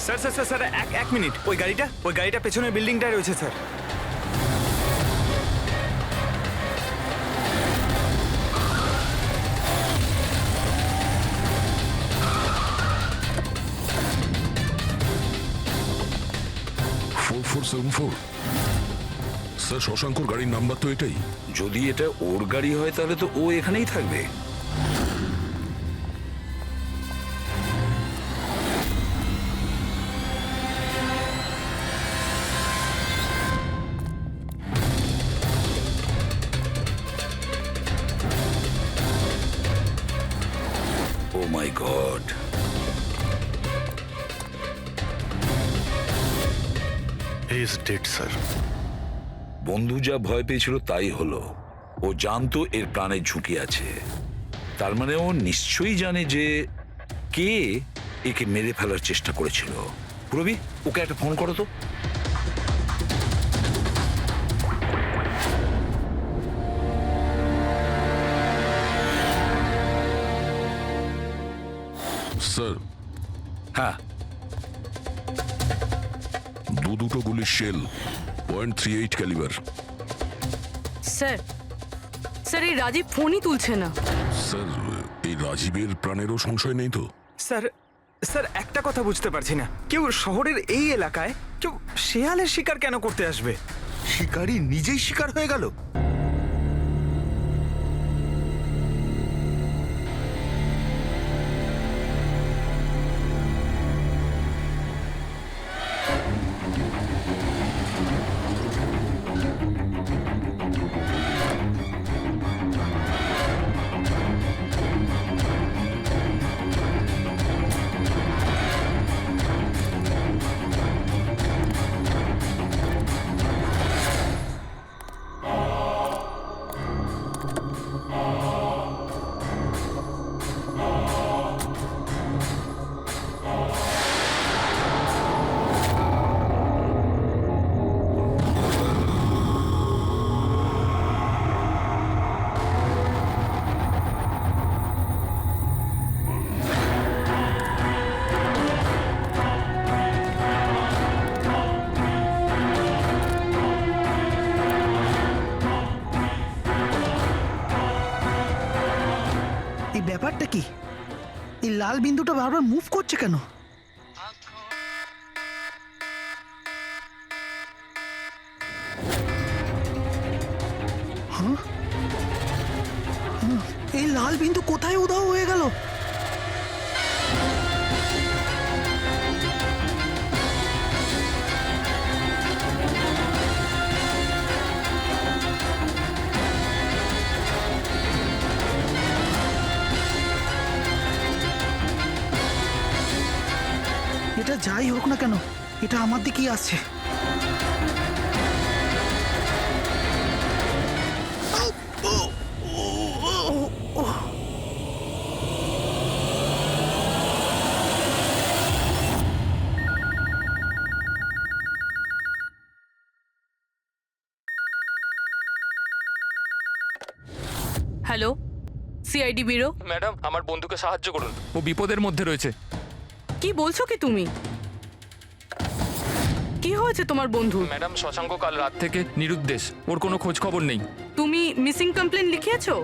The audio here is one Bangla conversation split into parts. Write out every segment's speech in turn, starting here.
স্যার স্যার স্যার স্যার এক মিনিট, ওই গাড়িটা পেছনের বিল্ডিংটায় রয়েছে স্যার। স্যার শশাঙ্কর গাড়ির নাম্বার তো এটাই। যদি এটা ওর গাড়ি হয় তাহলে তো ও এখানেই থাকবে। Oh my God, he is dead sir. বন্ধু যা ভয় পেয়েছিল তাই হলো। ও জানতো এর প্রাণের ঝুঁকি আছে, তার মানে ও নিশ্চয়ই জানে যে কে একে মেরে ফেলার চেষ্টা করেছিল। পুরবি, ওকে একটা ফোন করো তো। স্যার হ্যাঁ, দুটো গুলির শেল .38 ক্যালিবার। স্যার স্যার এই রাজীব ফোনই তুলছে না। স্যার এই রাজীবের প্রাণেরও সংশয় নেই তো? স্যার স্যার একটা কথা বুঝতে পারছি না, কেউ শহরের এই এলাকায় কেউ শেয়ালের শিকার কেন করতে আসবে? শিকারী নিজেই শিকার হয়ে গেল। এই ব্যাপারটা কি? এই লাল বিন্দুটা বারবার মুভ করছে কেন? হ্যাঁ? এই লাল বিন্দু কোথায় উধাও হয়ে গেল? এটা যাই হোক না কেন, এটা আমার দিকেই আসছে। Hello, CID bureau. ম্যাডাম, আমার বন্ধুকে সাহায্য করুন, ও বিপদের মধ্যে রয়েছে। কি বলছো কি তুমি? কি হয়েছে তোমার বন্ধু? ম্যাডাম, শশাঙ্ক কাল রাত থেকে নিরুদ্দেশ, ওর কোনো খোঁজ খবর নেই। তুমি মিসিং কমপ্লেন লিখিয়েছো?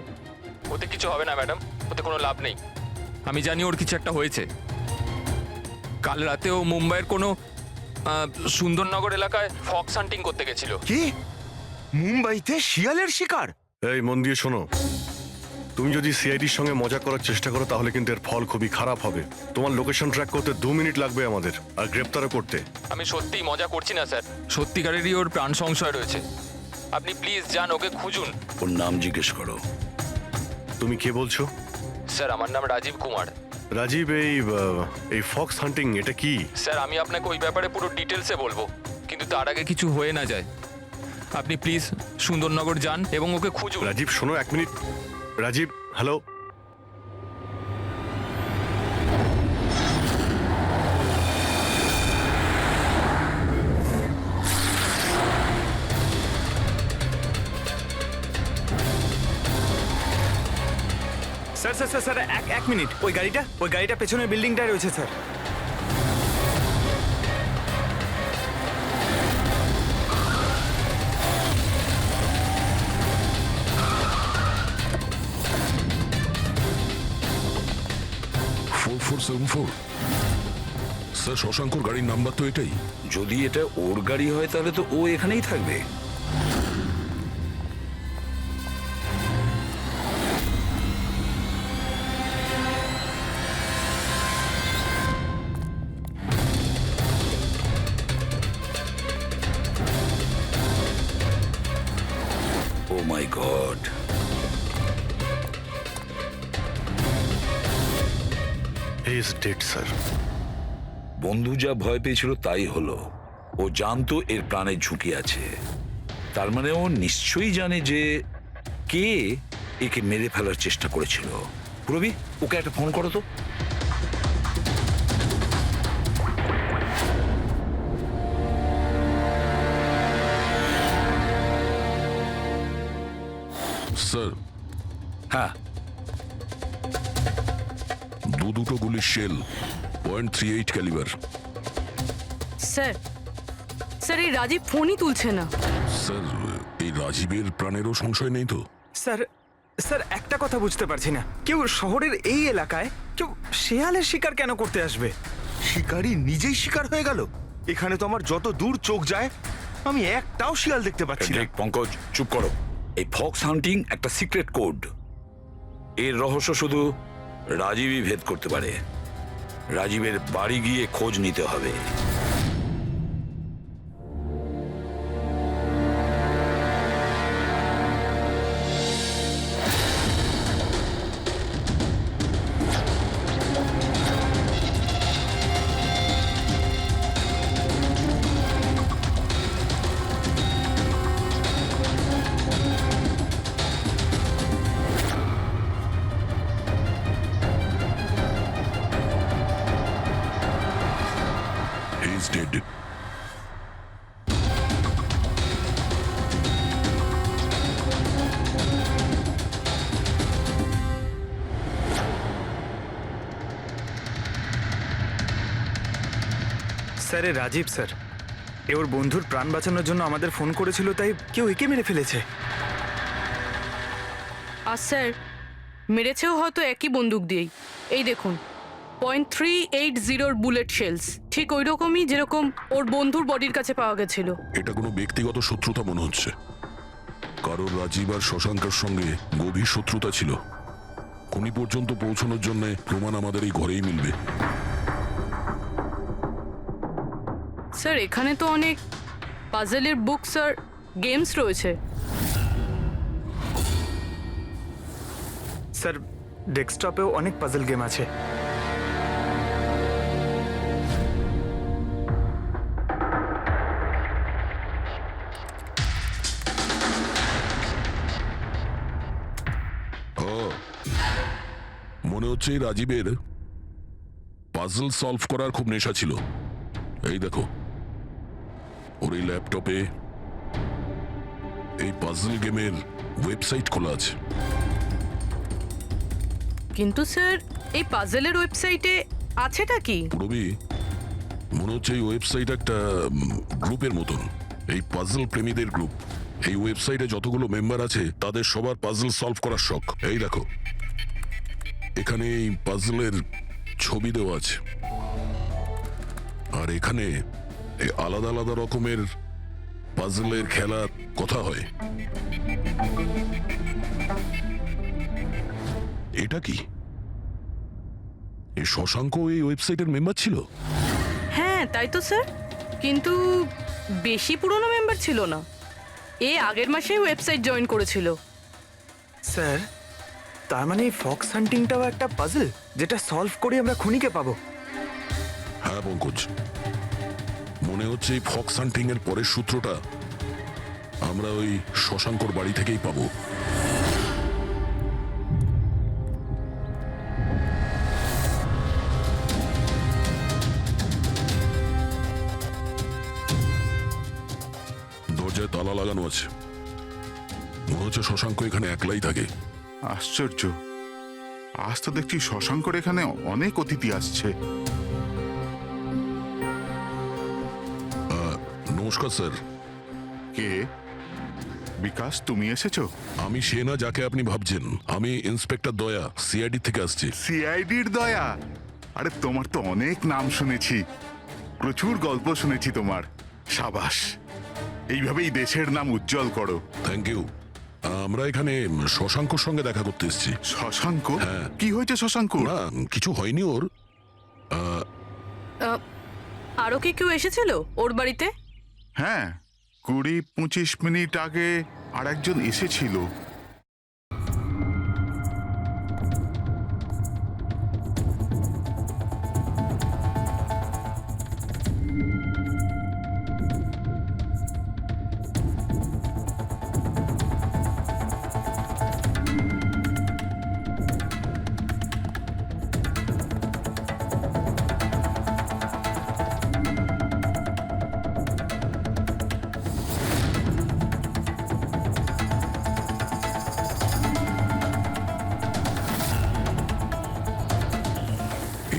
ওতে কিছু হবে না ম্যাডাম, ওতে কোনো লাভ নেই। আমি জানি ওর কিছু একটা হয়েছে। কাল রাতে ও মুম্বাইয়ের কোনো সুন্দরনগর এলাকায় ফক্স হান্টিং করতে গেছিল। কি? মুম্বাইতে শিয়ালের শিকার? এই মন দিয়ে শোনো, তুমি যদি সিআইডির সঙ্গে মজা করার চেষ্টা করো তাহলে কিন্তু এর ফল খুবই খারাপ হবে। তোমার লোকেশন ট্র্যাক করতে 2 মিনিট লাগবে আমাদের, আর গ্রেপ্তারও করতে। আমি সত্যিই মজা করছি না স্যার, সত্যিকারেরই ওর প্রাণ সংশয় রয়েছে। আপনি প্লিজ যান, ওকে খুঁজুন। ওর নাম জিজ্ঞেস করো। তুমি কে বলছো? স্যার, আমার নাম রাজীব কুমার। রাজীব, এই ফক্স হান্টিং এটা কি? স্যার, আমি আপনাকে ওই ব্যাপারে পুরো ডিটেলসে বলবো, কিন্তু তার আগে কিছু হয়ে না যায়। আপনি প্লিজ সুন্দরনগর যান এবং ওকে খুঁজুন। রাজীব শোনো, 1 minute. Rajiv, hello. Sir sir sir sir এক মিনিট, ওই গাড়িটা পেছনের বিল্ডিংটায় রয়েছে স্যার। 4474। স্যার, শশাঙ্কর গাড়ির নাম্বার তো এটাই। যদি এটা ওর গাড়ি হয় তাহলে তো ও এখানেই থাকবে। Oh my God, he is dead sir. বন্ধু যা ভয় পেয়েছিল তাই হলো। ও জানতো এর প্রাণের ঝুঁকি আছে, তার মানে ও নিশ্চয়ই জানে যে কে একে মেরে ফেলার চেষ্টা করেছিল। পুরবি, ওকে একটা ফোন করো তো। স্যার, হ্যাঁ, দুটো গুলির শেল, .38 ক্যালিবার। স্যার স্যার এই রাজীব ফোনই তুলছে না। স্যার, এই রাজীবের প্রাণেরও সংশয় নেই তো? স্যার স্যার একটা কথা বুঝতে পারছি না, কেউ শহরের এই এলাকায় কেউ শেয়ালের শিকার কেন করতে আসবে? শিকারী নিজেই শিকার হয়ে গেল। এখানে তো আমার যত দূর চোখ যায় আমি একটাও শিয়াল দেখতে পাচ্ছি না। ফ্রেডরিক, পঙ্কজ, চুপ করো। এই ফক্স হান্টিং একটা সিক্রেট কোড। এর রহস্য শুধু রাজীবই ভেদ করতে পারে। রাজীবের বাড়ি গিয়ে খোঁজ নিতে হবে। He is dead. স্যার, এ রাজীব স্যার, এ ওর বন্ধুর প্রাণ বাঁচানোর জন্য আমাদের ফোন করেছিল, তাই কেউ একে মেরে ফেলেছে। আর স্যার মেরেছেও হয়তো একই বন্দুক দিয়েই। এই দেখুন, .380 বুলেট শেলস, ঠিক ওই রকমই যেরকম ওর বন্ধুর বডির কাছে পাওয়া গেছিল। এটা কোনো ব্যক্তিগত শত্রুতা মনে হচ্ছে। কারোর রাজীব আর শশাঙ্কের সঙ্গে গভীর শত্রুতা ছিল। খুনি পর্যন্ত পৌঁছানোর জন্য প্রমাণ আমাদের এই ঘরেই মিলবে। স্যার এখানে তো অনেক পাজলের বুকস আর গেমস রয়েছে। স্যার, ডেস্কটপেও অনেক পাজল গেম আছে। মনে হচ্ছে এই রাজীবের পাজল সলভ করার খুব নেশা ছিল। এই দেখো, ওর এই ল্যাপটপে এই পাজল গেমের ওয়েবসাইট খোলা আছে। কিন্তু স্যার এই পাজলের ওয়েবসাইটে আছেটা কি? পুরবি, মনে হচ্ছে এই ওয়েবসাইট একটা গ্রুপের মতন, এই পাজল প্রেমীদের গ্রুপ। এই ওয়েবসাইটে যতগুলো মেম্বার আছে তাদের সবার পাজল সলভ করার শখ। এই দেখো, এখানে এই পাজলের ছবি দেওয়া আছে, আর এখানে এই আলাদা আলাদা রকমের পাজলের খেলার কথা হয়। এটা কি? এই শশাঙ্ক এই ওয়েবসাইটের মেম্বার ছিল? হ্যাঁ তাই তো স্যার, কিন্তু বেশি পুরনো মেম্বার ছিল না। এ আগের মাসেই ওয়েবসাইট জয়েন করেছিল। স্যার, তার মানে এই ফক্স হান্টিংটাও একটা পাজল, যেটা সলভ করে আমরা খুনিকে পাবো। হ্যাঁ পঙ্কজ, মনে হচ্ছে এই ফক্স হান্টিং এর পরের সূত্রটা আমরা ওই শশাঙ্কর বাড়ি থেকেই পাবো। দরজায় তালা লাগানো আছে। মনে হচ্ছে শশাঙ্ক এখানে একলাই থাকে। আশ্চর্য, আজ তো দেখছি শশাঙ্কর এখানে অনেক অতিথি আসছে। নমস্কার স্যার। কে? বিকাশ, তুমি এসেছো? আমি সে না যাকে আপনি ভাবছেন। আমি ইন্সপেক্টর দয়া, সিআইডি থেকে আসছি। সিআইডির দয়া? আরে তোমার তো অনেক নাম শুনেছি, প্রচুর গল্প শুনেছি তোমার। সাবাস, এইভাবেই দেশের নাম উজ্জ্বল করো। Thank you. আমরা এখানে শশাঙ্কর সঙ্গে দেখা করতে এসেছি। শশাঙ্ক? হ্যাঁ। কি হয়েছে শশাঙ্ক? না, কিছু হয়নি ওর। আরও কি কেউ এসেছিল ওর বাড়িতে? হ্যাঁ, 20-25 মিনিট আগে আর একজন এসেছিল।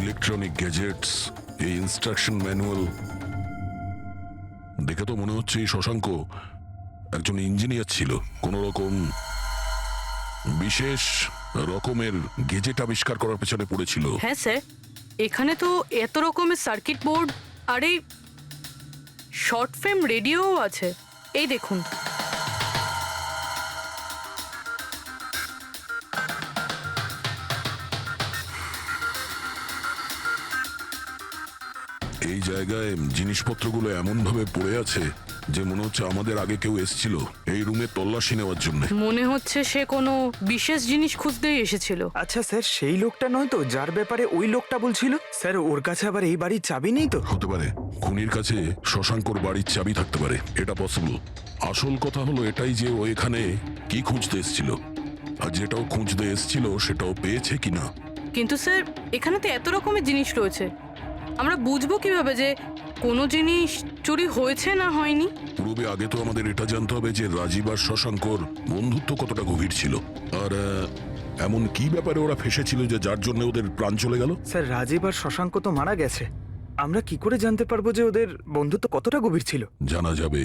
ইলেকট্রনিক গ্যাজেটস, এই ইনস্ট্রাকশন ম্যানুয়াল দেখে তো মনে হচ্ছে এই শশাঙ্ক একজন ইঞ্জিনিয়ার ছিল। কোনো রকম বিশেষ রকমের গেজেট আবিষ্কার করার পেছনে পড়েছিল। হ্যাঁ স্যার, এখানে তো এত রকমের সার্কিট বোর্ড আর এই শর্ট ফ্রেম রেডিওও আছে। এই দেখুন। এই জায়গায় জিনিসপত্রগুলো এমন ভাবে পড়ে আছে যে মনে হচ্ছে আমাদের আগে কেউ এসেছিল এই রুমে তল্লাশি নেওয়ার জন্য। মনে হচ্ছে সে কোনো বিশেষ জিনিস খুঁজতেই এসেছিল। আচ্ছা স্যার, সেই লোকটা নয় তো যার ব্যাপারে ওই লোকটা বলছিল? স্যার, ওর কাছে আবার এই বাড়ির চাবি নেই তো? হতে পারে খুনির কাছে শশাঙ্কর বাড়ির চাবি থাকতে পারে, এটা পসিবল। আসল কথা হলো এটাই যে ও এখানে কি খুঁজতে এসেছিল, আর যেটাও খুঁজতে এসেছিল সেটাও পেয়েছে কিনা। কিন্তু স্যার, এখানে তো এত রকমের জিনিস রয়েছে, আমরা বুঝবো কিভাবে যে কোনো জিনিস চুরি হয়েছে না হয়নি? পূর্বে আগে তো আমাদের এটা জানতে হবে যে রাজীব আর শশাঙ্কর বন্ধুত্ব কতটা গভীর ছিল, আর এমন কি ব্যাপারে ওরা ফেসেছিল যে যার জন্য ওদের প্রাণ চলে গেল। স্যার, রাজীব আর শশাঙ্ক তো মারা গেছে, আমরা কি করে জানতে পারবো যে ওদের বন্ধুত্ব কতটা গভীর ছিল? জানা যাবে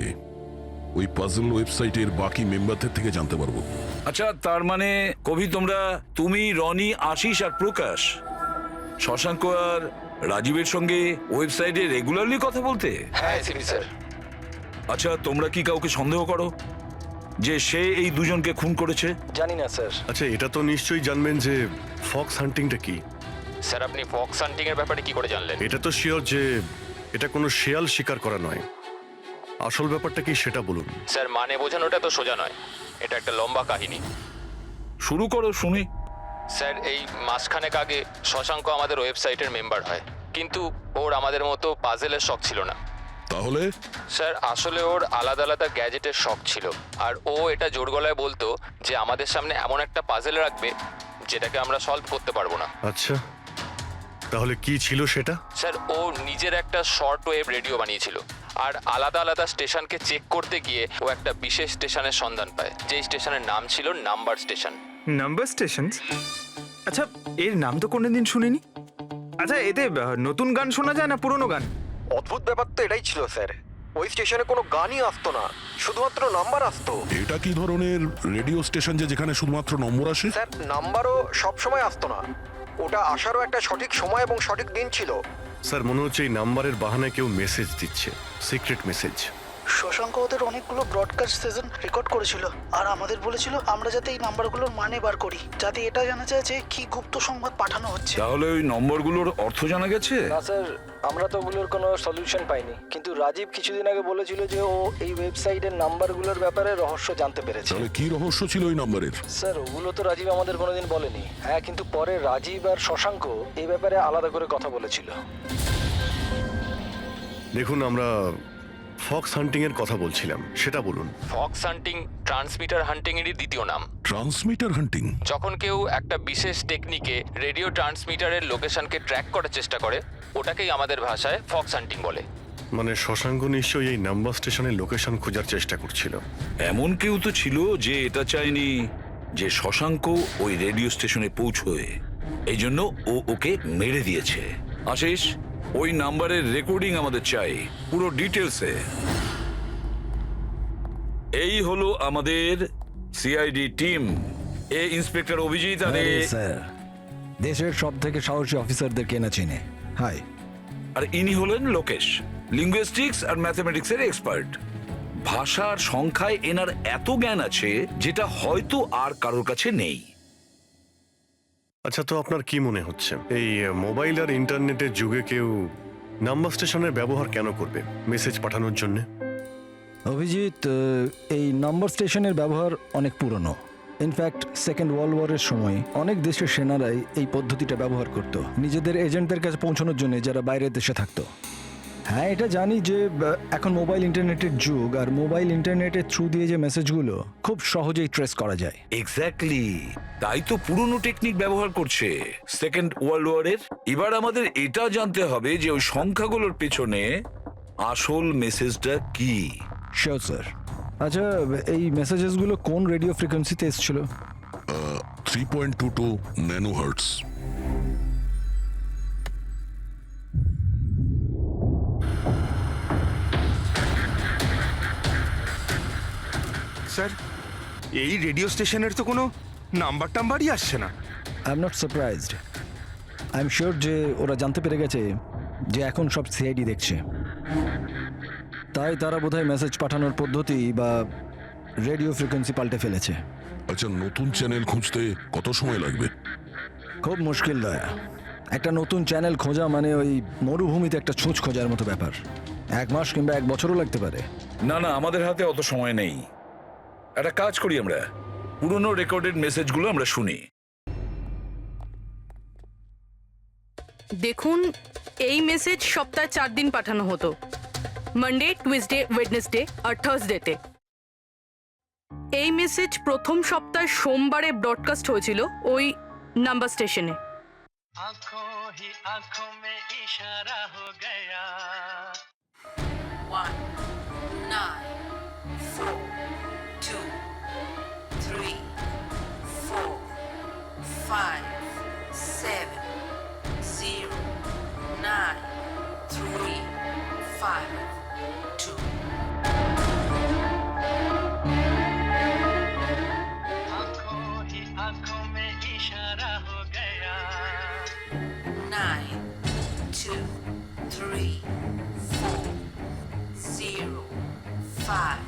ওই পাজল ওয়েবসাইটের বাকি মেম্বারদের থেকে জানতে পারবো। আচ্ছা, তার মানে কবি তুমি, রনি, আশিস আর প্রকাশ শশাঙ্ক আর রাজীবের সঙ্গে ওয়েবসাইটে রেগুলারলি কথা বলতে? হ্যাঁ এসিপি স্যার। আচ্ছা, তোমরা কি কাউকে সন্দেহ করো যে সে এই দুজনকে খুন করেছে? জানি না স্যার। আচ্ছা, এটা তো নিশ্চয়ই জানবেন যে ফক্স হান্টিংটা কি। স্যার, আপনি ফক্স হান্টিং এর ব্যাপারে কি করে জানলেন? এটা তো শিওর যে এটা কোনো শেয়াল শিকার করা নয়। আসল ব্যাপারটা কি সেটা বলুন। স্যার, মানে বোঝানোটা তো সোজা নয়, এটা একটা লম্বা কাহিনী। শুরু করো শুনি। স্যার, এই মাসখানেক আগে শশাঙ্ক আমাদের ওয়েবসাইটের মেম্বার হয়, কিন্তু ওর আমাদের মতো পাজেলের শখ ছিল না। তাহলে স্যার, আসলে ওর আলাদা আলাদা গ্যাজেটের শখ ছিল, আর ও এটা জোর গলায় বলতো যে আমাদের সামনে এমন একটা পাজেল রাখবে যেটাকে আমরা সলভ করতে পারবো না। আচ্ছা, তাহলে কি ছিল সেটা? স্যার, ও নিজের একটা শর্ট ওয়েভ রেডিও বানিয়েছিল, আর আলাদা আলাদা স্টেশনকে চেক করতে গিয়ে ও একটা বিশেষ স্টেশনের সন্ধান পায়, যেই স্টেশনের নাম ছিল নাম্বার স্টেশন। Number station? আচ্ছা, এর নাম তো কোনোদিন শুনিনি। আচ্ছা, এতে নতুন গান শোনা যায় না পুরনো গান? অদ্ভুত ব্যাপার তো এটাই ছিল স্যার, ওই স্টেশনে কোনো গানই আসতো না, শুধুমাত্র নাম্বার আসতো। এটা কি ধরনের রেডিও স্টেশন যে যেখানে শুধুমাত্র নম্বর আসে? স্যার, নাম্বারও সব সময় আসতো না, ওটা আসারও একটা সঠিক সময় এবং সঠিক দিন ছিল। স্যার, মনে হচ্ছে এই নাম্বারের বাহানায় কেউ মেসেজ দিচ্ছে, সিক্রেট মেসেজ। শশাঙ্ক ওদের অনেকগুলো ব্রডকাস্ট সেশন রেকর্ড করেছিল আর আমাদের বলেছিল আমরা যাতে এই নাম্বারগুলোর মানে বার করি, যাতে এটা জানা যায় যে কি গুপ্ত সংবাদ পাঠানো হচ্ছে। তাহলে ওই নম্বরগুলোর অর্থ জানা গেছে? না স্যার, আমরা তো ওগুলোর কোনো সলিউশন পাইনি, কিন্তু রাজীব কিছুদিন আগে বলেছিল যে ও এই ওয়েবসাইটের নাম্বারগুলোর ব্যাপারে রহস্য জানতে পেরেছে। তাহলে কি রহস্য ছিল ওই নম্বরের? স্যার, ওগুলো তো রাজীব আমাদের কোনোদিন বলেনি। হ্যাঁ, কিন্তু পরে রাজীব আর শশাঙ্ক এই ব্যাপারে আলাদা করে কথা বলেছিল। দেখুন, আমরা ফক্স হান্টিং এর কথা বলছিলাম, সেটা বলুন। ফক্স হান্টিং ট্রান্সমিটার হান্টিং এরই দ্বিতীয় নাম। ট্রান্সমিটার হান্টিং? যখন কেউ একটা বিশেষ টেকনিকে রেডিও ট্রান্সমিটারের লোকেশনকে ট্র্যাক করার চেষ্টা করে, ওটাকেই আমাদের ভাষায় ফক্স হান্টিং বলে। মানে শশাঙ্ক নিশ্চয়ই এই নাম্বার স্টেশনের লোকেশন খোঁজার চেষ্টা করছিল। এমন কেউ তো ছিল যে এটা চায়নি যে শশাঙ্ক ওই রেডিও স্টেশনে পৌঁছয়, এই জন্য ও ওকে মেরে দিয়েছে। আশিস, ওই নাম্বারের রেকর্ডিং আমাদের চাই, পুরো ডিটেলসে। এই হলো আমাদের সিআইডি টিম। এ ইন্সপেক্টর অভিজিৎ আর স্যার, দেশের সব থেকে সাহসী অফিসারদের কেনা চেনে। হাই। আর ইনি হলেন লোকেশ, লিঙ্গুইস্টিক্স আর ম্যাথমেটিক্সের এক্সপার্ট। ভাষার সংখ্যায় এনার এত জ্ঞান আছে যেটা হয়তো আর কারোর কাছে নেই। আচ্ছা, তো আপনার কি মনে হচ্ছে এই মোবাইল আর ইন্টারনেটের যুগে কেউ নাম্বার স্টেশনের ব্যবহার কেন করবে মেসেজ পাঠানোর জন্য? অভিজিৎ, এই নাম্বার স্টেশনের ব্যবহার অনেক পুরনো। ইনফ্যাক্ট সেকেন্ড ওয়ার্ল্ড ওয়ারের সময় অনেক দেশের সেনারাই এই পদ্ধতিটা ব্যবহার করত নিজেদের এজেন্টদের কাছে পৌঁছানোর জন্য, যারা বাইরের দেশে থাকতো। হ্যাঁ, এটা জানি যে এখন মোবাইল ইন্টারনেটের যুগ, আর মোবাইল ইন্টারনেটের থ্রু দিয়ে যে মেসেজগুলো খুব সহজেই ট্রেস করা যায়। এক্স্যাক্টলি, তাই তো পুরনো টেকনিক ব্যবহার করছে সেকেন্ড ওয়ার্ল্ড ওয়ারের। এবার আমাদের এটা জানতে হবে যে ওই সংখ্যাগুলোর পেছনে আসল মেসেজটা কি। Sure sir. আচ্ছা, এই মেসেজেসগুলো কোন রেডিও ফ্রিকোয়েন্সিতে এসেছিল? 3.22 ন্যানোহার্টস। স্যার, এই রেডিও স্টেশনের তো কোনো নাম্বার টাম্বারই আসছে না। I am not surprised. I am sure যে ওরা জানতে পেরে গেছে যে এখন সব সিআইডি দেখছে, তাই তারা বোধহয় মেসেজ পাঠানোর পদ্ধতি বা রেডিও ফ্রিকোয়েন্সি পাল্টে ফেলেছে। আচ্ছা, নতুন চ্যানেল খুঁজতে কত সময় লাগবে? খুব মুশকিল দয়া। একটা নতুন চ্যানেল খোঁজা মানে ওই মরুভূমিতে একটা ছুঁচ খোঁজার মতো ব্যাপার। 1 মাস কিংবা 1 বছরও লাগতে পারে। না না, আমাদের হাতে অত সময় নেই। একটা কাজ করি, আমরা পুরনো রেকর্ডেড মেসেজগুলো আমরা শুনি। দেখুন, এই মেসেজ সপ্তাহে 4 দিন পাঠানো হতো, মানডে, টুইসডে, ওয়েডনেসডে আর থার্সডেতে। এই মেসেজ প্রথম সপ্তাহে সোমবারে ব্রডকাস্ট হয়েছিল ওই নাম্বার স্টেশনে। आंखों ही आंखों में इशारा हो गया 1 9 4 2 3 4 5 7 0 9 3 5 2 आंखों ही आंखों में इशारा हो गया 9 2 3 4 0 5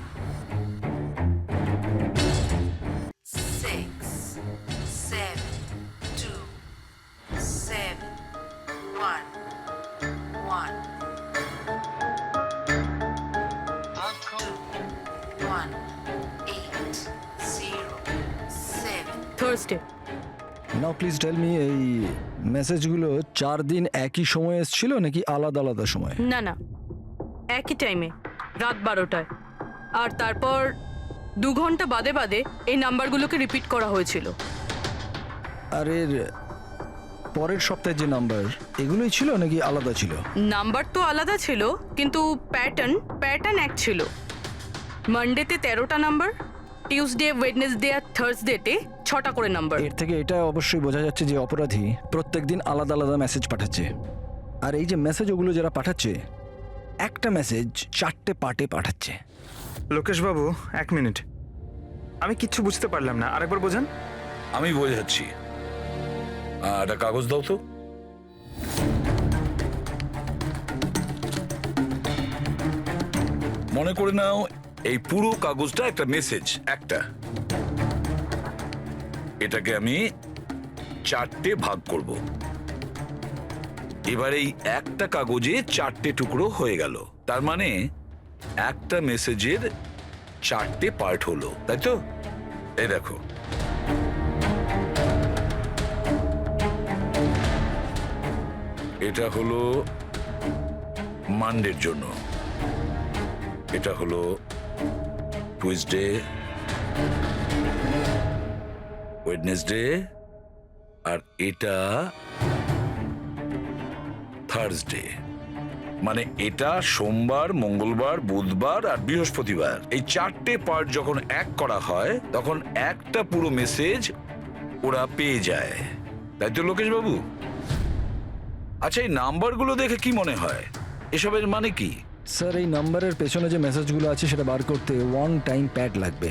6 7 2 7 1 1 आंखों 1 8 0 7 Thursday. Now please tell me, এই মেসেজগুলো 4 দিন একই সময়ে এসেছিল নাকি আলাদা আলাদা সময়? না না, একই টাইমে, রাত 12টায়। আর তারপর 2 ঘন্টা বাদে বাদে এই নাম্বারগুলোকে রিপিট করা হয়েছিল। আর এর পরের সপ্তাহের যে নাম্বার, এগুলোই ছিল নাকি আলাদা ছিল? নাম্বার তো আলাদা ছিল, কিন্তু প্যাটার্ন এক ছিল। মানডেতে 13টা নাম্বার, টিউসডে, ওয়েডনেসডে আর থার্সডেতে 6টা করে নাম্বার। এর থেকে এটা অবশ্যই বোঝা যাচ্ছে যে অপরাধী প্রত্যেকদিন আলাদা আলাদা মেসেজ পাঠাচ্ছে। আর এই যে মেসেজ ওগুলো যারা পাঠাচ্ছে, একটা মেসেজ 4টে পার্টে পাঠাচ্ছে। লোকেশ বাবু, 1 মিনিট, আমি কিচ্ছু বুঝতে পারলাম না, আরেকবার বোঝান। আমি বোঝাচ্ছি। একটা কাগজ দাও তো। মনে করে নাও এই পুরো কাগজটা একটা মেসেজ, একটা। এটাকে আমি 4টে ভাগ করব। এবার এই একটা কাগজে 4টে টুকরো হয়ে গেল। তার মানে একটা মেসেজের 4টে পার্ট হলো, তাই তো? এই দেখো, এটা হলো মানডের জন্য, এটা হলো টুইসডে, ওয়েডনেসডে, আর এটা থার্সডে। মানে এটা সোমবার, মঙ্গলবার, বুধবার আর বৃহস্পতিবার। এই 4টে পার্ট যখন এক করা হয় তখন একটা পুরো মেসেজ ওরা পেয়ে যায়, তাই তো লোকেশ বাবু? আচ্ছা, এই নাম্বারগুলো দেখে কি মনে হয়, এসবের মানে কি? স্যার, এই নাম্বারের পেছনে যে মেসেজগুলো আছে সেটা বার করতে 1 টাইম প্যাড লাগবে।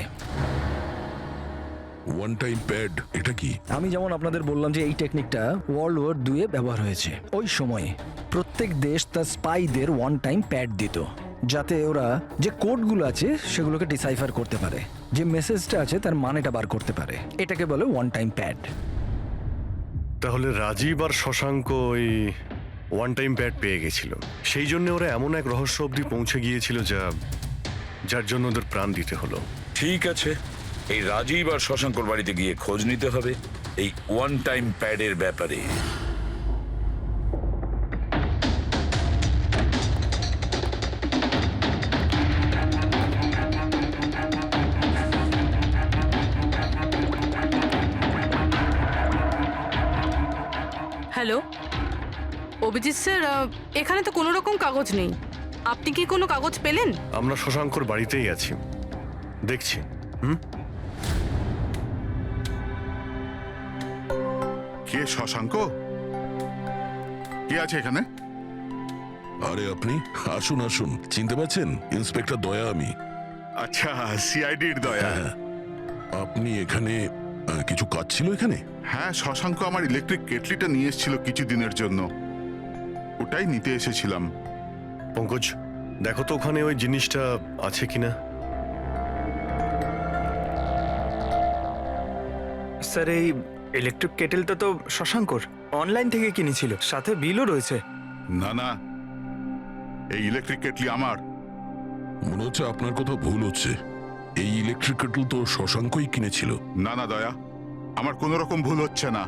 ওয়ান টাইম প্যাড এটা কি? আমি যেমন আপনাদের বললাম যে এই টেকনিকটা ওয়ার্ল্ড ওয়ার 2 ব্যবহার হয়েছে। ওই সময়ে প্রত্যেক দেশ তার স্পাইদের ওয়ান টাইম প্যাড দিত, যাতে ওরা যে কোডগুলো আছে সেগুলোকে ডিসাইফার করতে পারে, যে মেসেজটা আছে তার মানেটা বার করতে পারে। এটাকে বলে ওয়ান টাইম প্যাড। তাহলে রাজীব আর শশাঙ্ক ওই ওয়ান টাইম প্যাড পেয়ে গেছিল, সেই জন্য ওরা এমন এক রহস্য অবধি পৌঁছে গিয়েছিল যার জন্য ওদের প্রাণ দিতে হলো। ঠিক আছে, এই রাজীব আর শশাঙ্কর বাড়িতে গিয়ে খোঁজ নিতে হবে এই ওয়ান টাইম প্যাডের ব্যাপারে। হ্যালো অভিজিৎ স্যার, এখানে তো কোনো রকম কাগজ নেই। আপনি কি কোনো কাগজ পেলেন? আমরা শশাঙ্কর বাড়িতেই আছি, দেখছি। কে শশাঙ্ক? কে আছে এখানে? আরে আপনি আসুন আসুন, চিনতে পারছেন? ইন্সপেক্টর দয়া আমি। আচ্ছা, সিআইডির দয়া। হ্যাঁ, আপনি এখানে কিছু কাজ ছিল এখানে? হ্যাঁ, শশাঙ্ক আমার ইলেকট্রিক কেটলিটা নিয়ে এসেছিল কিছু দিনের জন্য, ওটাই নিতে এসেছিলাম। পঙ্কজ, দেখো তো ওখানে ওই জিনিসটা আছে কিনা। স্যার এই ইলেকট্রিক কেটেলটা তো শশাঙ্কর অনলাইন থেকে কিনেছিল, সাথে বিলও রয়েছে। না না, এই ইলেকট্রিক কেটলি আমার। মনে হচ্ছে আপনার কোথাও ভুল হচ্ছে। এই ইলেকট্রিক কেটল তো শশাঙ্কই কিনেছিল। না না দয়া, আমার কোনো রকম ভুল হচ্ছে না।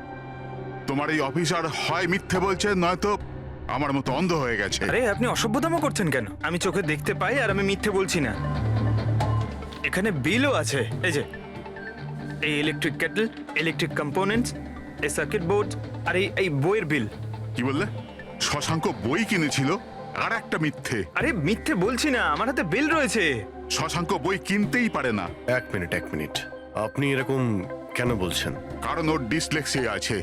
তোমার এই অফিসার হয় মিথ্যে বলছে, নয়তো আমার মতো অন্ধ হয়ে গেছে। আরে আপনি অসভ্যতামো করছেন কেন? আমি চোখে দেখতে পাই আর আমি মিথ্যে বলছি না। এখানে বিলও আছে, এই যে এই ইলেকট্রিক কেটল, ইলেকট্রিক কম্পোনেন্টস, এই সার্কিট বোর্ড আর এই বইয়ের বিল। কি বললে? শশাঙ্ক বই কিনেছিল আর একটা মিথ্যে? আরে মিথ্যে বলছি না, আমার হাতে বিল রয়েছে। শশাঙ্ক বই কিনতেই পারে না। এক মিনিট, আপনি এরকম কেন বলছেন? কারণ ওর ডিসলেক্সিয়া আছে।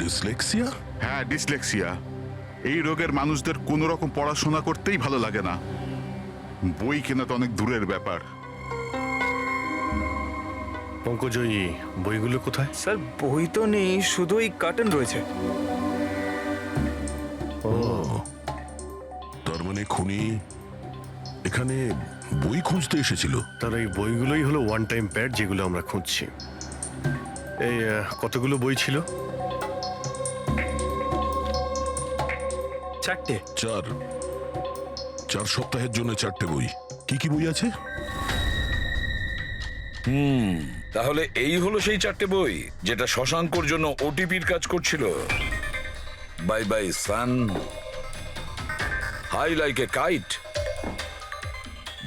ডিসলেক্সিয়া? হ্যাঁ, ডিসলেক্সিয়া। এই রোগের মানুষদের কোনো রকম পড়াশোনা করতেই ভালো লাগে না। বই কেনা তো অনেক দূরের ব্যাপার। পঙ্কজ, ওই বইগুলো কোথায়? স্যার বই তো নেই, শুধু এই কার্টন রয়েছে। তার মানে খুনি এখানে বই খুঁজতে এসেছিল। তার এই বইগুলোই হলো ওয়ান টাইম প্যাড যেগুলো আমরা খুঁজছি। এই কতগুলো বই ছিল? 4টে। 4 সপ্তাহের জন্য 4টে বই। কি কি বই আছে? তাহলে এই হলো সেই 4টে বই যেটা শশাঙ্কর জন্য ওটিপির কাজ করছিল। Bye bye son, high like a kite,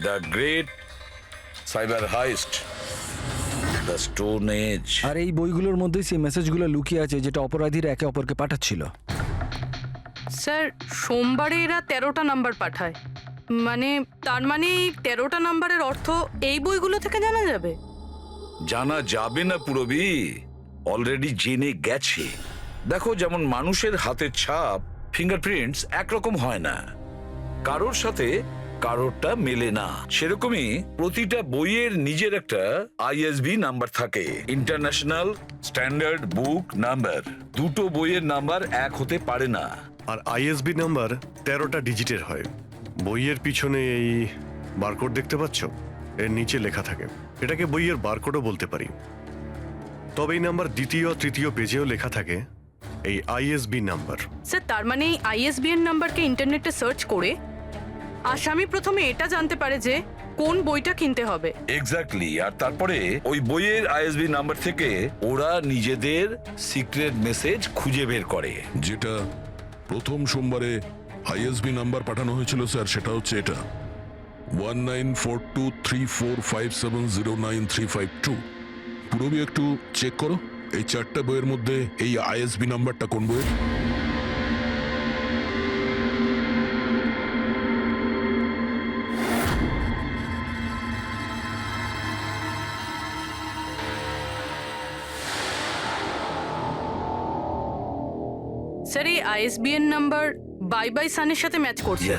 the great cyber heist, the stone age. আর এই বইগুলোর মধ্যেই সেই মেসেজগুলো লুকিয়ে আছে যেটা অপরাধীরা একে অপরকে পাঠাচ্ছিল। স্যার সোমবারে এরা 13টা নাম্বার পাঠায়, তার মানে এই 13টা নাম্বারের অর্থ এই বইগুলো থেকে জানা যাবে? জানা যাবে না পুরবি, অলরেডি জেনে গেছে। দেখো, যেমন মানুষের হাতের ছাপ ফিঙ্গারপ্রিন্টস একরকম হয় না, কারোর সাথে কারোরটা মেলে না, সেরকমই প্রতিটা বইয়ের নিজের একটা আইএসবি নাম্বার থাকে, ইন্টারন্যাশনাল স্ট্যান্ডার্ড বুক নাম্বার। দুটো বইয়ের নাম্বার এক হতে পারে না। আর আইএসবি নাম্বার 13টা ডিজিটের হয়। বইয়ের পিছনে এই বারকোড দেখতে পাচ্ছ, এর নিচে লেখা থাকে। এটাকে বইয়ের বারকোডও বলতে পারি। তবে এই নাম্বার দ্বিতীয় তৃতীয় পেজেও লেখা থাকে এই আইএসবি নাম্বার। স্যার তার মানে এই আইএসবিএন নাম্বারকে ইন্টারনেটে সার্চ করে আসামি প্রথমে এটা জানতে পারে যে কোন বইটা কিনতে হবে। এক্স্যাক্টলি। আর তারপরে ওই বইয়ের আইএসবি নাম্বার থেকে ওরা নিজেদের সিক্রেট মেসেজ খুঁজে বের করে। যেটা প্রথম সোমবারে আইএসবি নাম্বার পাঠানো হয়েছিল স্যার, সেটা হচ্ছে এটা 194234570935 পুরোবি একটু চেক করো এই 4টা বইয়ের মধ্যে এই আইএসবি নাম্বারটা কোন বইয়ের। স্যার এই আইএসবিএন নাম্বার বাই বাই সানের সাথে ম্যাচ করছে।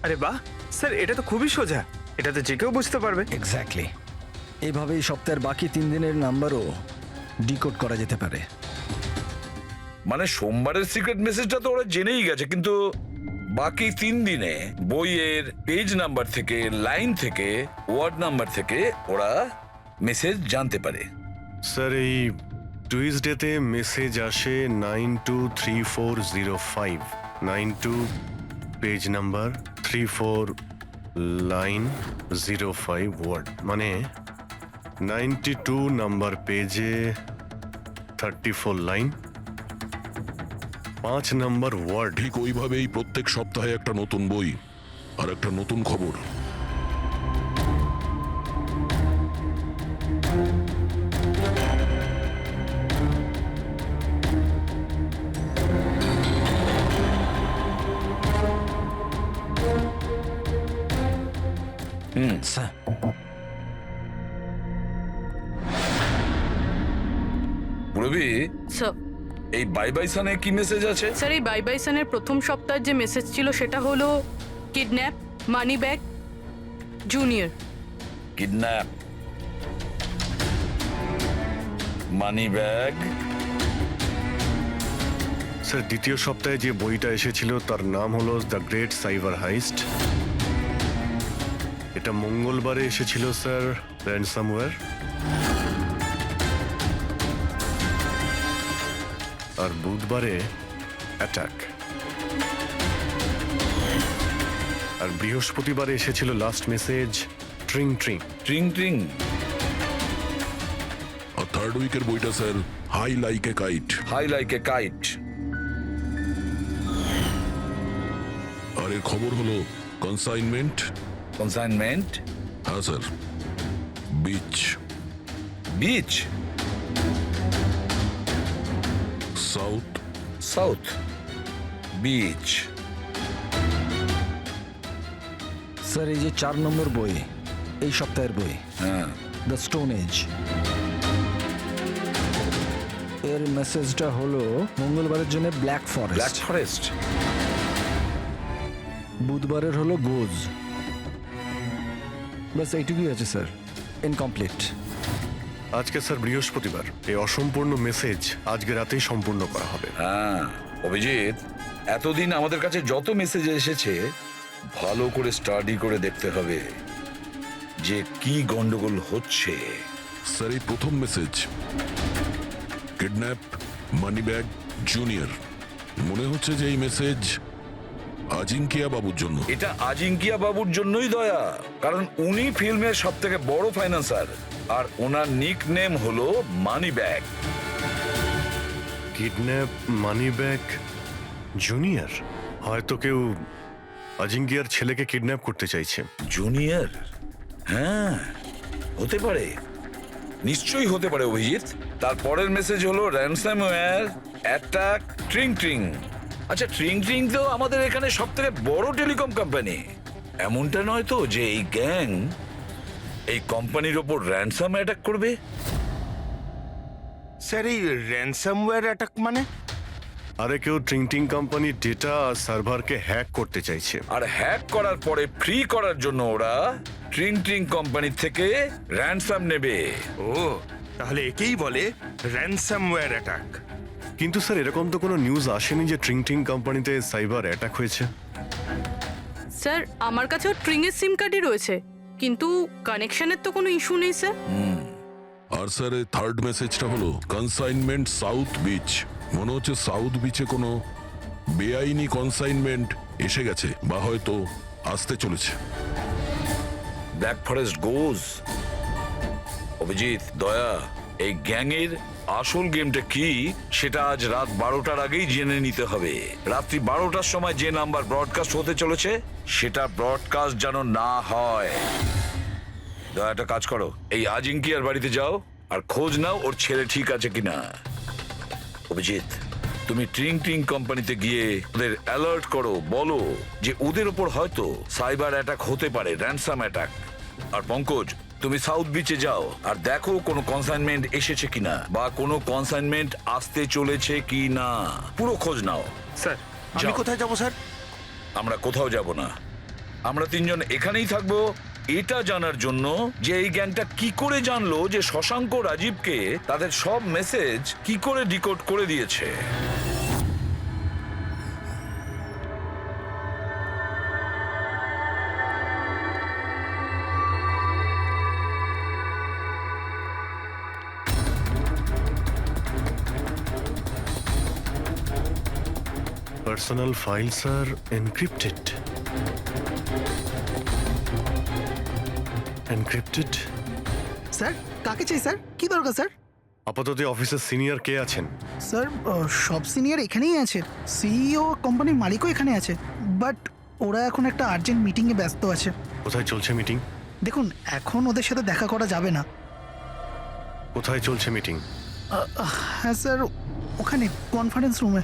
আরে বাহ স্যার, এটা তো খুবই সোজা, এটা তো যে কেউ বুঝতে পারবে। এক্স্যাক্টলি। এভাবেই সপ্তাহের বাকি 3 দিনের নাম্বারও ডিকোড করা যেতে পারে। মানে সোমবারের সিক্রেট মেসেজটা তো ওরা জেনেই গেছে, কিন্তু বাকি 3 দিনে বইয়ের পেজ নাম্বার থেকে, লাইন থেকে, ওয়ার্ড নাম্বার থেকে ওরা মেসেজ জানতে পারে। স্যার এই টুইসডেতে মেসেজ আসে 923405, 92 পেজ নাম্বার, 34 লাইন, 05 ওয়ার্ড, মানে 92 নাম্বার পেজে 34 লাইন, 5 নাম্বার ওয়ার্ড। ঠিক ওইভাবেই প্রত্যেক সপ্তাহে একটা নতুন বই আর একটা নতুন খবর। স্যার, পুরবি, স্যার এই বাই বাই সানে কি মেসেজ আছে? স্যার এই বাই বাই সানের প্রথম সপ্তাহের যে মেসেজ ছিল সেটা হলো kidnap, money bag, junior. Kidnap, money bag. Sir দ্বিতীয় সপ্তাহে যে বইটা এসেছিল তার নাম হলো দ্য গ্রেট সাইবার হাইস্ট। এটা মঙ্গলবারে এসেছিল স্যার, র্যানসামওয়্যার। আর বুধবারে অ্যাটাক। আর বৃহস্পতিবারে এসেছিল last message tring tring. Tring tring. আর থার্ড উইকের বইটা sir high like a kite. High like a kite. আর এর খবর হলো কনসাইনমেন্ট। কনসাইনমেন্ট। হ্যাঁ sir, beach. Beach. South. South beach. Sir এই যে 4 নম্বর বই, এই সপ্তাহের বই, হ্যাঁ, দ্য স্টোন এজ, এর মেসেজটা হলো মঙ্গলবারের জন্য ব্ল্যাক ব্ল্যাক ফরেস্ট, ফরেস্ট। বুধবারের হলো গোজ। বাস এইটুকুই আছে স্যার, ইনকমপ্লিট। আজকে স্যার বৃহস্পতিবার, এই অসম্পূর্ণ মেসেজ আজকে রাতেই সম্পূর্ণ করা হবে। হ্যাঁ অভিজিৎ, এতদিন আমাদের কাছে যত মেসেজ এসেছে ভালো করে স্টাডি করে দেখতে হবে যে কি গন্ডগোল হচ্ছে। স্যার এই প্রথম message, kidnap, money bag, junior. মনে হচ্ছে যে এই মেসেজ আজিঙ্কিয়া বাবুর জন্য। এটা আজিঙ্কিয়া বাবুর জন্যই দয়া, কারণ উনি ফিল্মের সব থেকে বড় ফাইন্যান্সার আর ওনার নিক নেম হলো money bag. Kidnap, money bag, junior. হয়তো কেউ অজিঙ্কিয়ার ছেলেকে কিডন্যাপ করতে চাইছে। জুনিয়র? হ্যাঁ, হতে পারে, নিশ্চয়ই হতে পারে অভিজিৎ। তারপরের মেসেজ হলো র্যানসামওয়্যার, অ্যাটাক, ট্রিং ট্রিং। আচ্ছা, ট্রিং ট্রিং তো আমাদের এখানে সব থেকে বড় টেলিকম কোম্পানি। এমনটা নয় তো যে এই গ্যাং এই কোম্পানির ওপর র্যানসাম অ্যাটাক করবে? স্যার এই র্যানসামওয়্যার অ্যাটাক মানে? আরে কেউ ট্রিং ট্রিং কোম্পানির ডেটা আর সার্ভারকে হ্যাক করতে চাইছে। আর হ্যাক করার পরে ফ্রি করার জন্য ওরা ট্রিং ট্রিং কোম্পানি থেকে র্যানসাম নেবে। ও, তাহলে একেই বলে র্যানসামওয়্যার অ্যাটাক। কিন্তু স্যার এরকম তো কোনো নিউজ আসেনি যে ট্রিং ট্রিং কোম্পানিতে সাইবার অ্যাটাক হয়েছে। স্যার আমার কাছেও ট্রিংয়ের সিম কার্ডই রয়েছে, কিন্তু কানেকশনের তো কোনো ইস্যু নেই স্যার। আর স্যার এই থার্ড মেসেজটা হলো কনসাইনমেন্ট সাউথ বিচ। মনে হচ্ছে সাউথ বিচে কোনো বেআইনি কনসাইনমেন্ট এসে গেছে বা হয়তো আসতে চলেছে। ব্ল্যাক ফরেস্ট গোজ। অভিজিৎ, দয়া, এই গ্যাংয়ের আসল গেমটা কি সেটা আজ রাত 12টার আগেই জেনে নিতে হবে। রাত্রি 12টার সময় যে নাম্বার ব্রডকাস্ট হতে চলেছে সেটা ব্রডকাস্ট যেন না হয়। দয়া, একটা কাজ করো, এই আজিঙ্কিয়ার বাড়িতে যাও আর খোঁজ নাও ওর ছেলে ঠিক আছে কিনা। অভিজিৎ, তুমি ট্রিং ট্রিং কোম্পানিতে গিয়ে ওদের অ্যালার্ট করো, বলো যে ওদের ওপর হয়তো সাইবার অ্যাটাক হতে পারে, র্যানসাম অ্যাটাক। আর পঙ্কজ, তুমি সাউথ বিচে যাও আর দেখো কোনো কনসাইনমেন্ট এসেছে কিনা বা কোনো কনসাইনমেন্ট আসতে চলেছে কিনা, পুরো খোঁজ নাও। স্যার আমি কোথায় যাব স্যার? আমরা কোথাও যাব না, আমরা তিনজন এখানেই থাকবো এটা জানার জন্য যে এই গ্যাংটা কি করে জানলো যে শশাঙ্ক রাজীবকে তাদের সব মেসেজ কি করে ডিকোড করে দিয়েছে। পার্সোনাল ফাইলস আর এনক্রিপ্টেড। এনক্রিপ্টেড? স্যার কাকে চাই স্যার? কি দরকার স্যার? আপাতত অফিসের সিনিয়র কে আছেন? স্যার সব সিনিয়র এখানেই আছে, সিইও কোম্পানির মালিকও এখানে আছে, বাট ওরা এখন একটা আর্জেন্ট মিটিংয়ে ব্যস্ত আছে। কোথায় চলছে মিটিং? দেখুন এখন ওদের সাথে দেখা করা যাবে না। কোথায় চলছে মিটিং? হ্যাঁ স্যার, ওখানে কনফারেন্স রুমে।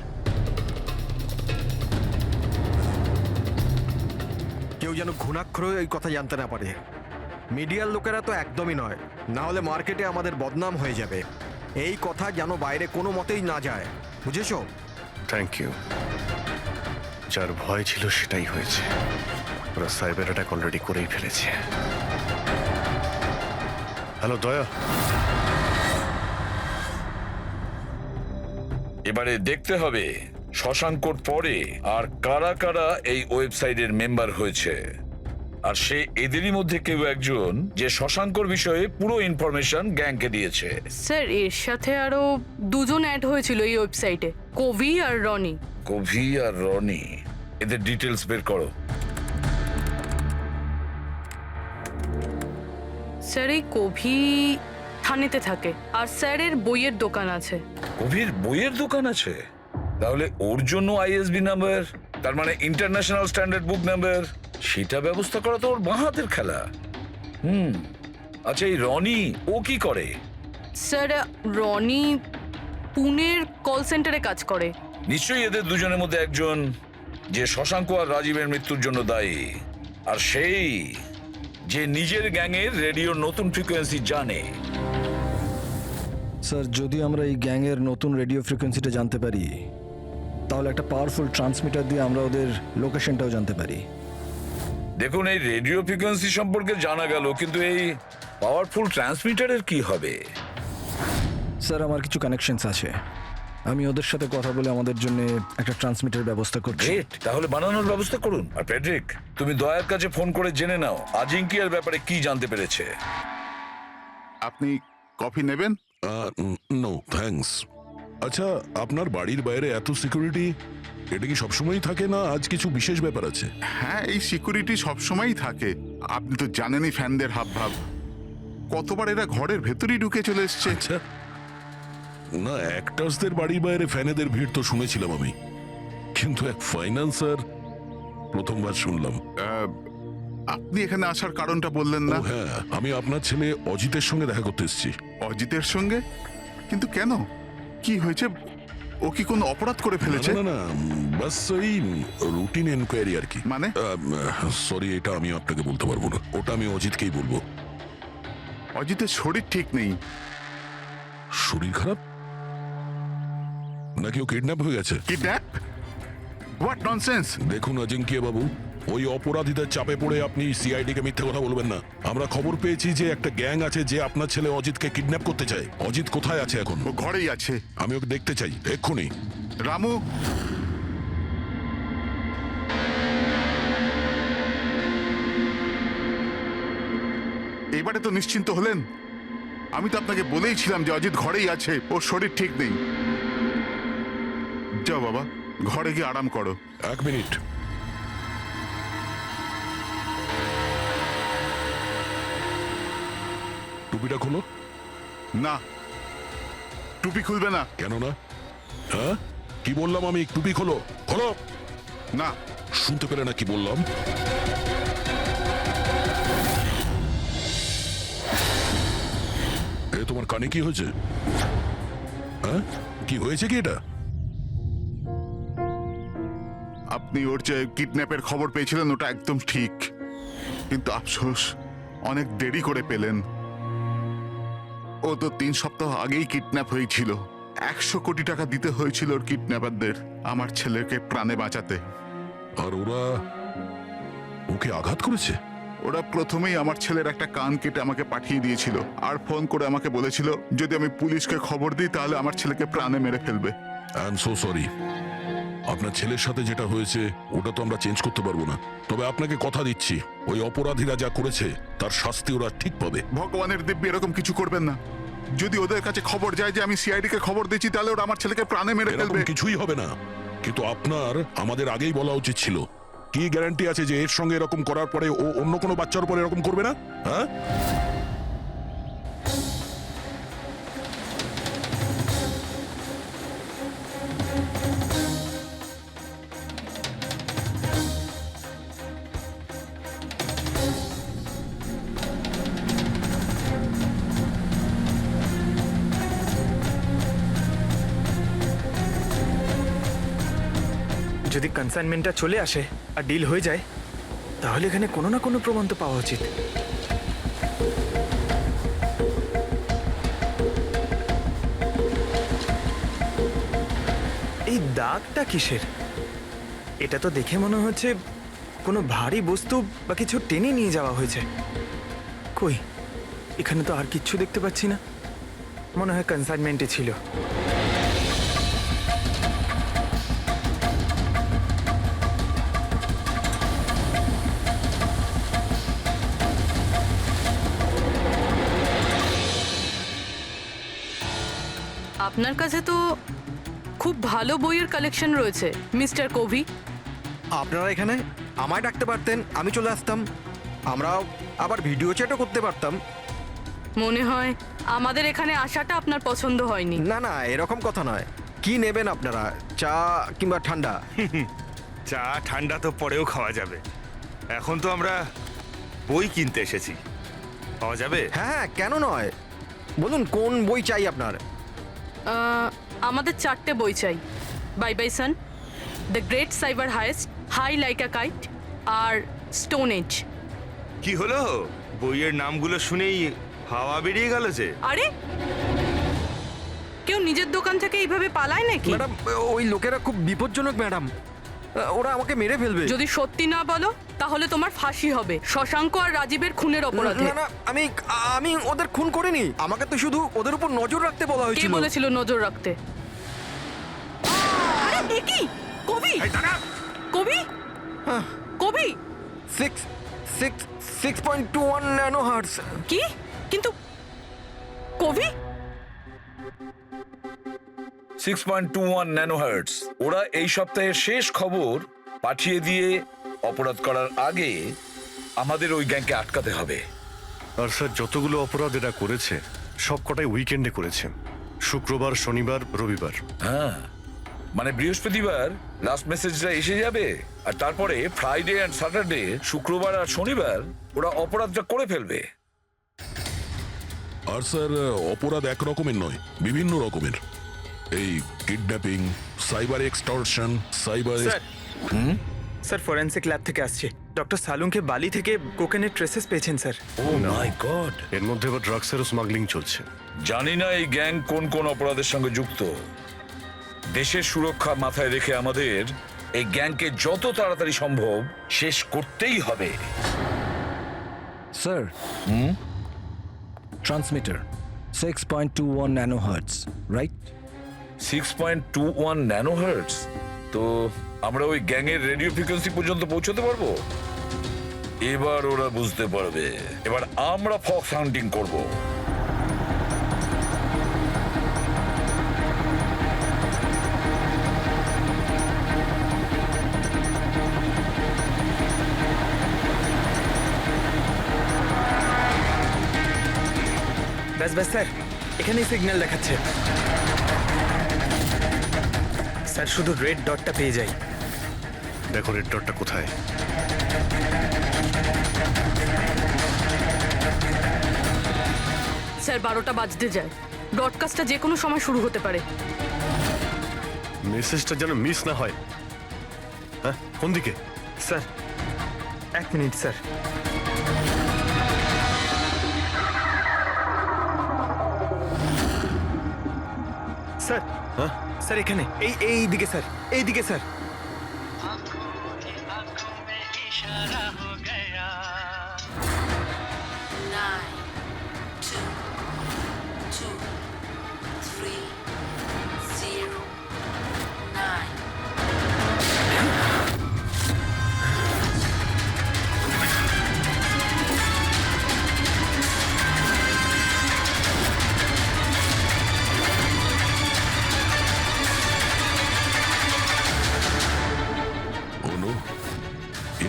কেউ যেন ঘুণাক্ষরেও এই কথা জানতে না পারে। মিডিয়ার লোকেরা তো একদমই নয়, না হলে মার্কেটে আমাদের বদনাম হয়ে যাবে। এই কথা যেন বাইরে কোনো মতেই না যায়, বুঝেছো? Thank you. যার ভয় ছিল সেটাই হয়েছে। ওরা সাইবার অ্যাটাক অলরেডি করেই ফেলেছে। হ্যালো দয়া, এবারে দেখতে হবে শশাঙ্কর পরে আর কারা কারা এই ওয়েবসাইটের মেম্বার হয়েছে, আর সে এদেরই মধ্যে কেউ একজন যে শশাঙ্কর বিষয়ে পুরো ইনফরমেশন গ্যাংকে দিয়েছে। স্যার এর সাথে আরো দুজন অ্যাড হয়েছিল এই ওয়েবসাইটে, কবি আর রনি। কভি আর রনি, এদের ডিটেলস বের করো। স্যার এই কবি থানেতে থাকে, আর স্যারের বইয়ের দোকান আছে। কবির বইয়ের দোকান আছে? তাহলে ওর জন্য আইএসবি নাম্বার, তার মানে ইন্টারন্যাশনাল স্ট্যান্ডার্ড বুক নাম্বার, সেটা ব্যবস্থা করা তো ওর বাঁ হাতের খেলা। আচ্ছা এই রনি ও কি করে? স্যার রনি পুনের কল সেন্টারে কাজ করে। নিশ্চয়ই এদের দুজনের মধ্যে একজন যে শশাঙ্ক আর রাজীবের মৃত্যুর জন্য দায়ী, আর সেই যে নিজের গ্যাংয়ের রেডিওর নতুন ফ্রিকোয়েন্সি জানে। স্যার যদি আমরা এই গ্যাংয়ের নতুন রেডিও ফ্রিকোয়েন্সিটা জানতে পারি, তাহলে একটা পাওয়ারফুল ট্রান্সমিটার দিয়ে আমরা ওদের লোকেশনটাও জানতে পারি। দেখুন এই রেডিও ফ্রিকোয়েন্সি সম্পর্কে জানা গেল, কিন্তু এই পাওয়ারফুল ট্রান্সমিটারের কি হবে? স্যার আমার কিছু কানেকশনস আছে, আমি ওদের সাথে কথা বলে আমাদের জন্য একটা ট্রান্সমিটার ব্যবস্থা করছি। গ্রেট, তাহলে বানানোর ব্যবস্থা করুন। আর প্যাড্রিক, তুমি দয়ার কাছে ফোন করে জেনে নাও আজিঙ্কিয়ার ব্যাপারে কি জানতে পেরেছে। আপনি কফি নেবেন? No thanks. আচ্ছা, আপনার বাড়ির বাইরে এত সিকিউরিটি, এটা কি সবসময়ই থাকে না আজ কিছু বিশেষ ব্যাপার আছে? হ্যাঁ, এই সিকিউরিটি সবসময়ই থাকে। আপনি তো জানেনই ফ্যানদের হাবভাব, কতবার এরা ঘরের ভেতরেই ঢুকে চলে এসছে। আচ্ছা, না অ্যাক্টার্সদের বাড়ির বাইরে ফ্যানেদের ভিড় তো শুনেছিলাম আমি, কিন্তু এক ফাইন্যান্সার প্রথমবার শুনলাম। আপনি এখানে আসার কারণটা বললেন না? ও হ্যাঁ, আমি আপনার ছেলে অজিতের সঙ্গে দেখা করতে এসেছি। অজিতের সঙ্গে? কিন্তু কেন, কি হয়েছে? ও কি কোনো অপরাধ করে ফেলেছে? না না, বাস ওই রুটিন এনকোয়ারি আর কি। মানে? সরি, এটা আমি আপনাকে বলতে পারবো না, ওটা আমি অজিতকেই বলবো। অজিতের শরীর ঠিক নেই। শরীর খারাপ নাকি ও কিডন্যাপ হয়ে গেছে? কিডন্যাপ? What nonsense! দেখুন অজিঙ্কিয়া বাবু, ওই অপরাধীদের চাপে পড়ে আপনি সিআইডি কে মিথ্যে কথা বলবেন না। আমরা খবর পেয়েছি যে একটা গ্যাং আছে যে আপনার ছেলে অজিতকে কিডন্যাপ করতে চায়। অজিত কোথায় আছে এখন? ও ঘরেই আছে। আমি ওকে দেখতে চাই এক্ষুনি। রামু, এবারে তো নিশ্চিন্ত হলেন? আমি তো আপনাকে বলেইছিলাম যে অজিত ঘরেই আছে, ওর শরীর ঠিক নেই। যাও বাবা, ঘরে গিয়ে আরাম করো। এক মিনিট। টুপিটা খোলো। না, টুপি খুলবে না। কেন না? হ্যাঁ, কি বললাম আমি? টুপি খোলো, খোলো। না। শুনতে পেলে না কি বললাম? এ তোমার কানে কি হয়েছে? হ্যাঁ, কি হয়েছে কি এটা? আপনি ওর যে কিডন্যাপের খবর পেয়েছিলেন ওটা একদম ঠিক, কিন্তু আফসোস অনেক দেরি করে পেলেন। ও তো 3 সপ্তাহ আগেই কিডন্যাপ হয়েছিল। 100 কোটি টাকা দিতে হয়েছিল ওর কিডন্যাপারদের আমার ছেলেকে প্রাণে বাঁচাতে। আর ওরা ওকে আঘাত করেছে? ওরা প্রথমেই আমার ছেলের একটা কান কেটে আমাকে পাঠিয়ে দিয়েছিল আর ফোন করে আমাকে বলেছিল যদি আমি পুলিশকে খবর দিই তাহলে আমার ছেলেকে প্রাণে মেরে ফেলবে। I am so sorry. আপনার ছেলের সাথে যেটা হয়েছে ওটা তো আমরা চেঞ্জ করতে পারবো না, তবে আপনাকে কথা দিচ্ছি ওই অপরাধীরা যা করেছে তার শাস্তি ওরা ঠিক পাবে। ভগবানের দিব্যি এরকম কিছু করবেন না। যদি ওদের কাছে খবর যায় যে আমি সিআইডি কে খবর দিচ্ছি তাহলে ওরা আমার ছেলেকে প্রাণে মেরে এরকম ফেলবে। কিছুই হবে না, কিন্তু আপনার আমাদের আগেই বলা উচিত ছিল। কি গ্যারান্টি আছে যে এর সঙ্গে এরকম করার পরে ও অন্য কোনো বাচ্চার উপর এরকম করবে না? হ্যাঁ, যদি কনসাইনমেন্টটা চলে আসে আর ডিল হয়ে যায় তাহলে এখানে কোনো না কোনো প্রমাণ তো পাওয়া উচিত। এই দাগটা কিসের? এটা তো দেখে মনে হচ্ছে কোনো ভারী বস্তু বা কিছু টেনে নিয়ে যাওয়া হয়েছে। কই, এখানে তো আর কিচ্ছু দেখতে পাচ্ছি না। মনে হয় কনসাইনমেন্টে ছিল। আপনার কাছে তো খুব ভালো বইয়ের কালেকশন রয়েছে মিস্টার কোভি। আপনারা এখানে আমায় ডাকতে পারতেন, আমি চলে আসতাম। আমরা আবার ভিডিও চ্যাটও করতে পারতাম। মনে হয় আমাদের এখানে আসাটা আপনার পছন্দ হয়নি। না না, এরকম কথা নয়। কি নেবেন আপনারা, চা কিংবা ঠান্ডা? চা ঠান্ডা তো পরেও খাওয়া যাবে, এখন তো আমরা বই কিনতে এসেছি, পাওয়া যাবে? হ্যাঁ হ্যাঁ, কেন নয়, বলুন কোন বই চাই আপনার? আমাদের 4টে বই চাই। Bye bye sun, the great cyber heist, high like a kite আর স্টোন এজ। কি হলো, বইয়ের নামগুলো শুনেই হাওয়া বেরিয়ে গেল যে? আরে কেউ নিজের দোকান থেকে এইভাবে পালায় নাকি? ম্যাডাম, ওই লোকেরা খুব বিপজ্জনক ম্যাডাম, ওরা আমাকে মেরে ফেলবে। যদি সত্যি না বলো তাহলে তোমার ফাঁসি হবে শশাঙ্ক আর রাজীবের খুনের অপরাধে। না না, আমি ওদের খুন করিনি। আমাকে তো শুধু ওদের উপর নজর রাখতে বলা কে হয়েছিল। বলেছিল নজর রাখতে? আরে এ কি? কবি, কবি, কবি 6.21 ন্যানো হার্টজ। কি? কিন্তু কবি 6.21 ন্যানোহার্টজ। ওরা এই সপ্তাহের শেষ খবর পাঠিয়ে দিয়ে অপরাধ করার আগে আমাদের ওই গ্যাংকে আটকাতে হবে। আর স্যার, যতগুলো অপরাধ এরা করেছে সব কটাই উইকেন্ডে করেছে, শুক্রবার, শনিবার, রবিবার। হ্যাঁ, মানে বৃহস্পতিবার লাস্ট মেসেজটা এসে যাবে আর তারপরে ফ্রাইডে অ্যান্ড স্যাটারডে, শুক্রবার আর শনিবার ওরা অপরাধটা করে ফেলবে। আর স্যার অপরাধ এক রকমের নয়, বিভিন্ন রকমের। এই kidnapping, cyber extortion, cyber. Sir forensic lab থেকে আসছে। ডক্টর সালুংকে বালি থেকে কোকেনের ট্রেসেস পেয়েছেন স্যার। O my god! এর মধ্যে আবার ড্রাগসেরও স্মাগলিং চলছে। জানি না এই গ্যাং কোন কোন অপরাধের সঙ্গে যুক্ত। দেশের সুরক্ষা মাথায় রেখে আমাদের এই গ্যাংকে যত তাড়াতাড়ি সম্ভব শেষ করতেই হবে। Sir, transmitter 6.21 nano hertz, right? 6.21 ন্যানোহার্টজ। তো আমরা ওই গ্যাংয়ের রেডিও ফ্রিকোয়েন্সি পর্যন্ত পৌঁছতে পারবো? এবার ওরা বুঝতে পারবে। এবার আমরা ফক্স হান্টিং করব। ব্যাস ব্যাস স্যার, এখানেই সিগন্যাল দেখাচ্ছে। স্যার শুধু রেড ডটটা পেয়ে যাই। দেখো রেড ডটটা কোথায়। স্যার 12টা বাজতে যায়। ব্রডকাস্টটা যে কোনো সময় শুরু হতে পারে। মেসেজটা যেন মিস না হয়। হ্যাঁ, কোন দিকে? Sir 1 minute sir. স্যার, হ্যাঁ স্যার এখানে, এই দিকে স্যার, এই দিকে স্যার।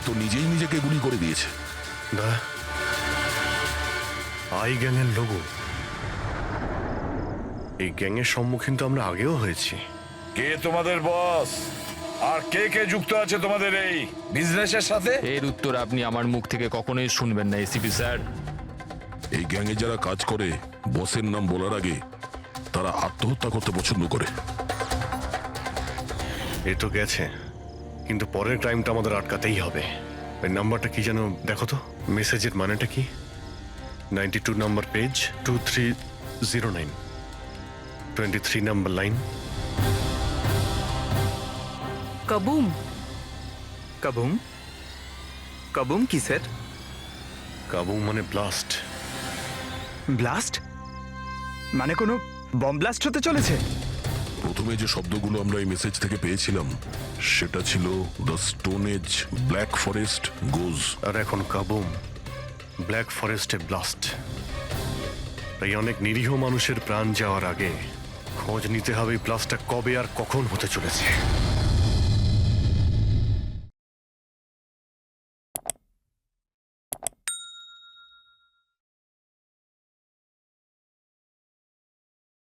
তো নিজেই নিজেকে গুলি করে দিয়েছে। দা আই গ্যাংয়ের লোগো, এই গ্যাংয়ের সম্মুখীন তো আমরা আগেও হয়েছি। কে তোমাদের বস আর কে কে যুক্ত আছে তোমাদের এই বিজনেসের সাথে? এর উত্তর আপনি আমার মুখ থেকে কখনোই শুনবেন না এসিপি স্যার। এই গ্যাংয়ে যারা কাজ করে বসের নাম বলার আগে তারা আত্মহত্যা করতে পছন্দ করে। এ তো গেছে, কিন্তু পরের ক্রাইমটা আমাদের আটকাতেই হবে। ওই নাম্বারটা কি যেন দেখো তো, মেসেজের মানেটা কি? 92 নাম্বার পেজ 2309, 23 নাম্বার লাইন। কাবুম। কাবুম? কাবুম কি স্যার? কাবুম মানে ব্লাস্ট। ব্লাস্ট মানে কোনো বম ব্লাস্ট হতে চলেছে? প্রথমে যে শব্দগুলো আমরা এই মেসেজ থেকে পেয়েছিলাম সেটা ছিল the stone age black forest goes. আর এখন কাবুম ব্ল্যাক ফরেস্টে ব্লাস্ট। তাই অনেক নিরীহ মানুষের প্রাণ যাওয়ার আগে খোঁজ নিতে হবে এই ব্লাস্টটা কবে আর কখন হতে চলেছে।